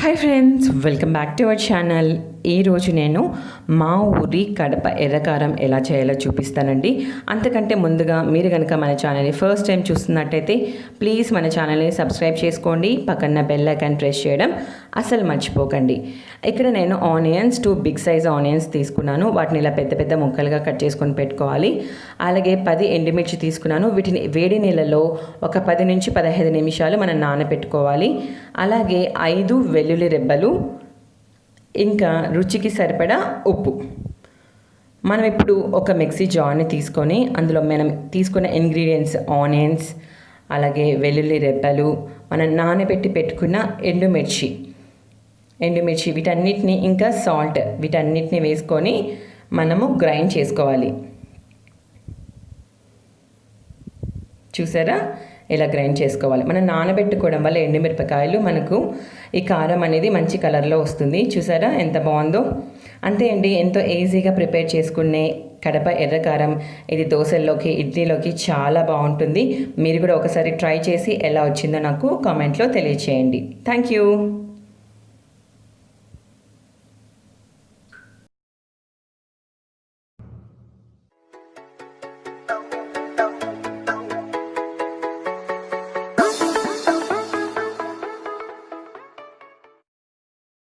Hi friends, welcome back to our channel. ఈరోజు నేను మా ఊరి కడప ఎర్రకారం ఎలా చేయాలో చూపిస్తానండి. అంతకంటే ముందుగా మీరు కనుక మన ఛానల్ని ఫస్ట్ టైం చూస్తున్నట్టయితే ప్లీజ్ మన ఛానల్ని సబ్స్క్రైబ్ చేసుకోండి. పక్కన బెల్ ఐకాన్ ప్రెస్ చేయడం అసలు మర్చిపోకండి. ఇక్కడ నేను ఆనియన్స్ 2 బిగ్ సైజ్ ఆనియన్స్ తీసుకున్నాను. వాటిని ఇలా పెద్ద పెద్ద ముక్కలుగా కట్ చేసుకొని పెట్టుకోవాలి. అలాగే 10 ఎండుమిర్చి తీసుకున్నాను. వీటిని వేడి నీళ్ళలో ఒక 10 నుంచి 15 నిమిషాలు మనం నానబెట్టుకోవాలి. అలాగే 5 వెల్లుల్లి రెబ్బలు, ఇంకా రుచికి సరిపడా ఉప్పు. మనం ఇప్పుడు ఒక మిక్సీ జార్ని తీసుకొని అందులో మనం తీసుకున్న ఇంగ్రీడియంట్స్ ఆనియన్స్, అలాగే వెల్లుల్లి రెబ్బలు, మనం నానబెట్టి పెట్టుకున్న ఎండుమిర్చి వీటన్నిటిని, ఇంకా సాల్ట్, వీటన్నిటిని వేసుకొని మనము గ్రైండ్ చేసుకోవాలి. చూసారా, ఇలా గ్రైండ్ చేసుకోవాలి. మనం నానబెట్టుకోవడం వల్ల ఎండుమిరపకాయలు మనకు ఈ కారం అనేది మంచి కలర్లో వస్తుంది. చూసారా ఎంత బాగుందో. అంతే అండి, ఎంతో ఈజీగా ప్రిపేర్ చేసుకునే కడప ఎర్రకారం. ఇది దోశల్లోకి, ఇడ్లీలోకి చాలా బాగుంటుంది. మీరు కూడా ఒకసారి ట్రై చేసి ఎలా వచ్చిందో నాకు కామెంట్లో తెలియచేయండి. Thank you.